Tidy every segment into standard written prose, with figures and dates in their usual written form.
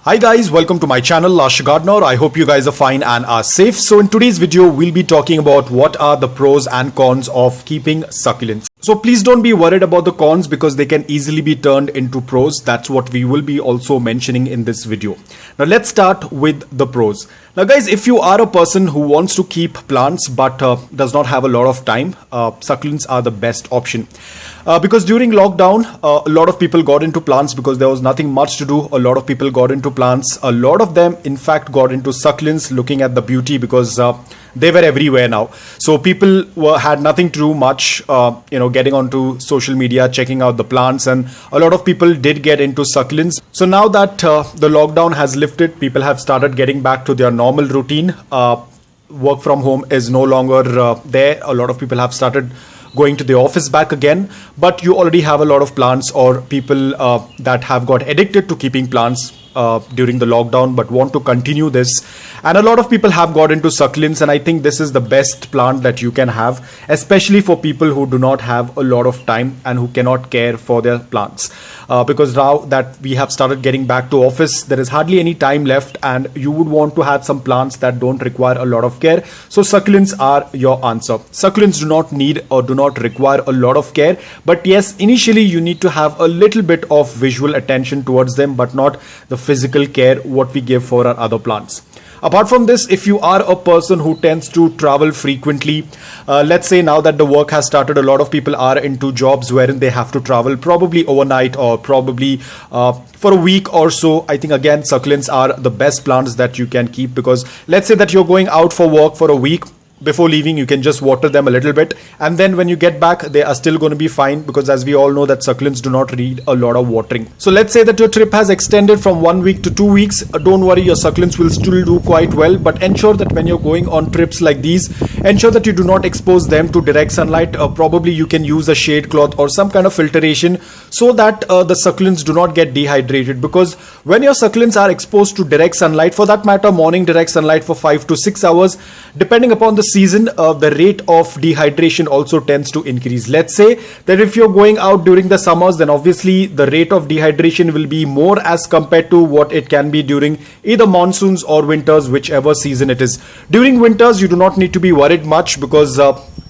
Hi guys, welcome to my channel Lush Gardener. I hope you guys are fine and are safe. So in today's video, we'll be talking about what are the pros and cons of keeping succulents. So please don't be worried about the cons because they can easily be turned into pros. That's what we will be also mentioning in this video. Now let's start with the pros. Now guys, if you are a person who wants to keep plants but does not have a lot of time, succulents are the best option. Because during lockdown, a lot of people got into plants because there was nothing much to do. A lot of people got into plants. A lot of them, in fact, got into succulents looking at the beauty because they were everywhere now. So people had nothing to do much, getting onto social media, checking out the plants, and a lot of people did get into succulents. So now that the lockdown has lifted, people have started getting back to their normal routine. Work from home is no longer there. A lot of people have started going to the office back again, but you already have a lot of plants or people that have got addicted to keeping plants during the lockdown but want to continue this, and a lot of people have got into succulents, and I think this is the best plant that you can have, especially for people who do not have a lot of time and who cannot care for their plants, because now that we have started getting back to office, there is hardly any time left and you would want to have some plants that don't require a lot of care. So succulents are your answer. Succulents do not need or do not require a lot of care, but yes, initially you need to have a little bit of visual attention towards them, but not the physical care what we give for our other plants. Apart from this, if you are a person who tends to travel frequently, let's say now that the work has started, a lot of people are into jobs wherein they have to travel probably overnight or probably for a week or so. I think again succulents are the best plants that you can keep, because let's say that you're going out for work for a week. Before leaving, you can just water them a little bit, and then when you get back, they are still going to be fine, because as we all know that succulents do not need a lot of watering. So let's say that your trip has extended from 1 week to 2 weeks. Don't worry, your succulents will still do quite well, but ensure that when you're going on trips like these, ensure that you do not expose them to direct sunlight. Probably you can use a shade cloth or some kind of filtration so that the succulents do not get dehydrated, because when your succulents are exposed to direct sunlight, for that matter morning direct sunlight for 5 to 6 hours, depending upon the season, the rate of dehydration also tends to increase. Let's say that if you're going out during the summers, then obviously the rate of dehydration will be more as compared to what it can be during either monsoons or winters, whichever season it is. During winters, you do not need to be worried much because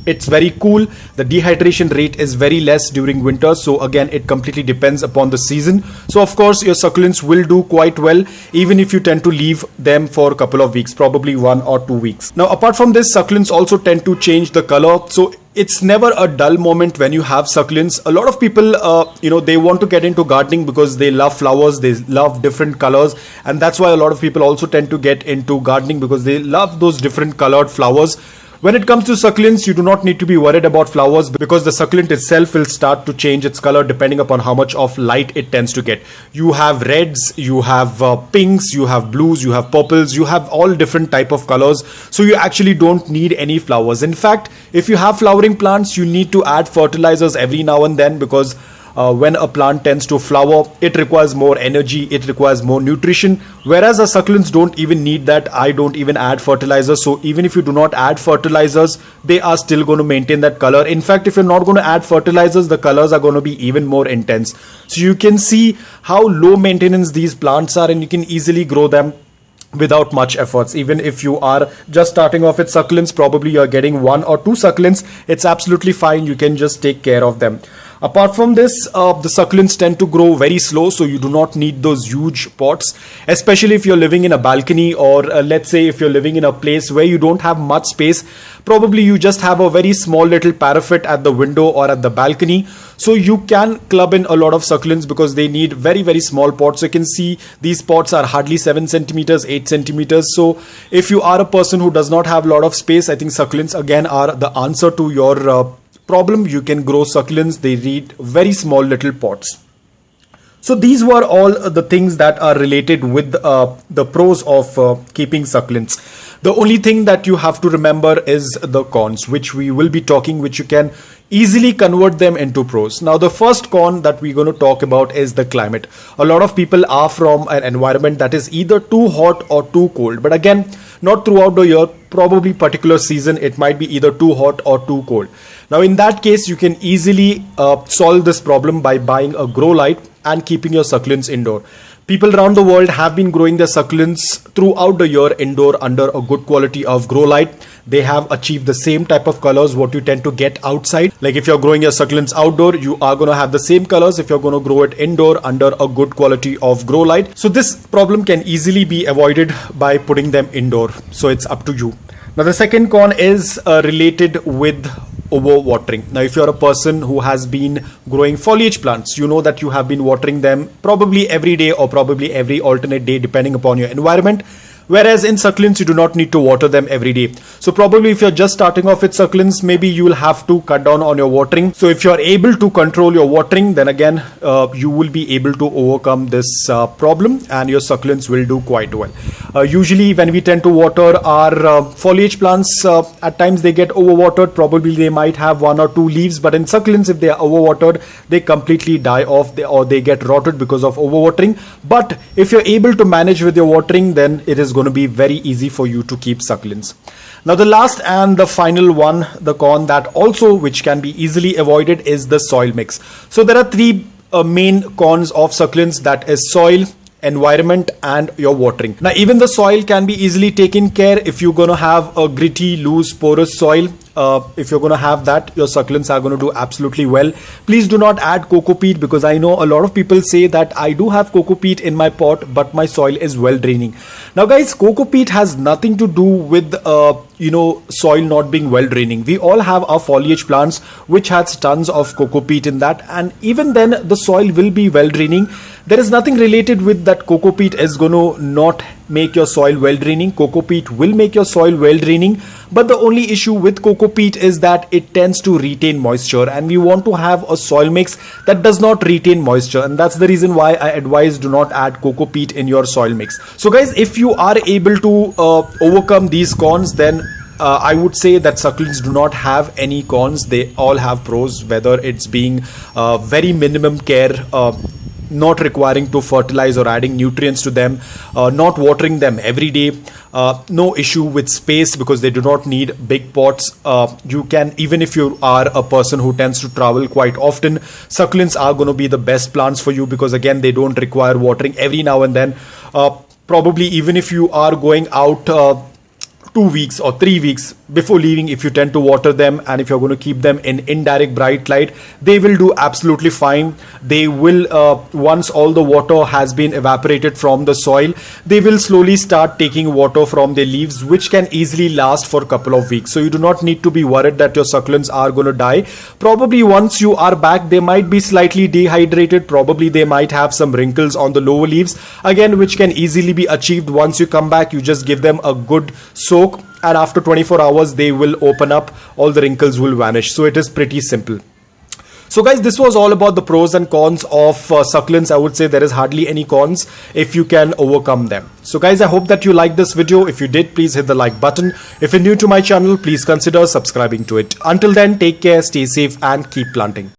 it's very cool. The dehydration rate is very less during winter. So again, it completely depends upon the season. So of course, your succulents will do quite well, even if you tend to leave them for a couple of weeks, probably 1 or 2 weeks. Now, apart from this, succulents also tend to change the color. So it's never a dull moment when you have succulents. A lot of people, they want to get into gardening because they love flowers, they love different colors, and that's why a lot of people also tend to get into gardening because they love those different colored flowers. When it comes to succulents, you do not need to be worried about flowers because the succulent itself will start to change its color depending upon how much of light it tends to get. You have reds, you have pinks, you have blues, you have purples, you have all different type of colors. So you actually don't need any flowers. In fact, if you have flowering plants, you need to add fertilizers every now and then, because when a plant tends to flower, it requires more energy, it requires more nutrition, whereas the succulents don't even need that. I don't even add fertilizers. So even if you do not add fertilizers, they are still going to maintain that color. In fact, if you're not going to add fertilizers, the colors are going to be even more intense. So you can see how low maintenance these plants are, and you can easily grow them without much efforts. Even if you are just starting off with succulents, probably you're getting 1 or 2 succulents, it's absolutely fine. You can just take care of them. Apart from this, the succulents tend to grow very slow, so you do not need those huge pots, especially if you're living in a balcony, or let's say if you're living in a place where you don't have much space. Probably you just have a very small little parapet at the window or at the balcony, so you can club in a lot of succulents because they need very, very small pots. So you can see these pots are hardly 7 centimeters, 8 centimeters. So if you are a person who does not have a lot of space, I think succulents again are the answer to your problem. You can grow succulents. They need very small little pots. So these were all the things that are related with the pros of keeping succulents. The only thing that you have to remember is the cons, which we will be talking, which you can easily convert them into pros. Now, the first con that we're going to talk about is the climate. A lot of people are from an environment that is either too hot or too cold. But again, not throughout the year, probably particular season, it might be either too hot or too cold. Now, in that case, you can easily solve this problem by buying a grow light and keeping your succulents indoor. People around the world have been growing their succulents throughout the year indoor under a good quality of grow light. They have achieved the same type of colors what you tend to get outside. Like if you're growing your succulents outdoor, you are going to have the same colors if you're going to grow it indoor under a good quality of grow light. So this problem can easily be avoided by putting them indoor. So it's up to you. Now the second con is related with overwatering. Now if you're a person who has been growing foliage plants, you know that you have been watering them probably every day or probably every alternate day depending upon your environment. Whereas in succulents, you do not need to water them every day. So probably if you're just starting off with succulents, maybe you will have to cut down on your watering. So if you're able to control your watering, then again, you will be able to overcome this problem and your succulents will do quite well. Usually when we tend to water our foliage plants, at times they get overwatered. Probably they might have 1 or 2 leaves, but in succulents, if they are overwatered, they completely die off or they get rotted because of overwatering. But if you're able to manage with your watering, then it is going to be very easy for you to keep succulents. Now the last and the final one, the con that also which can be easily avoided is the soil mix. So there are 3 main cons of succulents, that is soil, environment and your watering. Now even the soil can be easily taken care if you're going to have a gritty, loose, porous soil. If you're going to have that, your succulents are going to do absolutely well. Please do not add coco peat, because I know a lot of people say that I do have coco peat in my pot but my soil is well draining. Now guys, coco peat has nothing to do with soil not being well draining. We all have our foliage plants which has tons of coco peat in that, and even then the soil will be well draining. There is nothing related with that coco peat is going to not make your soil well draining. Coco peat will make your soil well draining, but the only issue with coco peat is that it tends to retain moisture, and we want to have a soil mix that does not retain moisture, and that's the reason why I advise do not add coco peat in your soil mix. So guys, if you are able to overcome these cons, then I would say that succulents do not have any cons. They all have pros, whether it's being very minimum care, not requiring to fertilize or adding nutrients to them, not watering them every day, no issue with space because they do not need big pots. You can, even if you are a person who tends to travel quite often, succulents are going to be the best plants for you, because again they don't require watering every now and then. Probably even if you are going out 2 weeks or 3 weeks before leaving, if you tend to water them and if you're going to keep them in indirect bright light, they will do absolutely fine. They will, once all the water has been evaporated from the soil, they will slowly start taking water from their leaves, which can easily last for a couple of weeks. So you do not need to be worried that your succulents are going to die. Probably once you are back, they might be slightly dehydrated. Probably they might have some wrinkles on the lower leaves, again, which can easily be achieved once you come back. You just give them a good soak, and after 24 hours they will open up, all the wrinkles will vanish. So it is pretty simple. So guys, this was all about the pros and cons of succulents. I would say there is hardly any cons if you can overcome them. So guys, I hope that you liked this video. If you did, please hit the like button. If you're new to my channel, please consider subscribing to it. Until then, take care, stay safe and keep planting.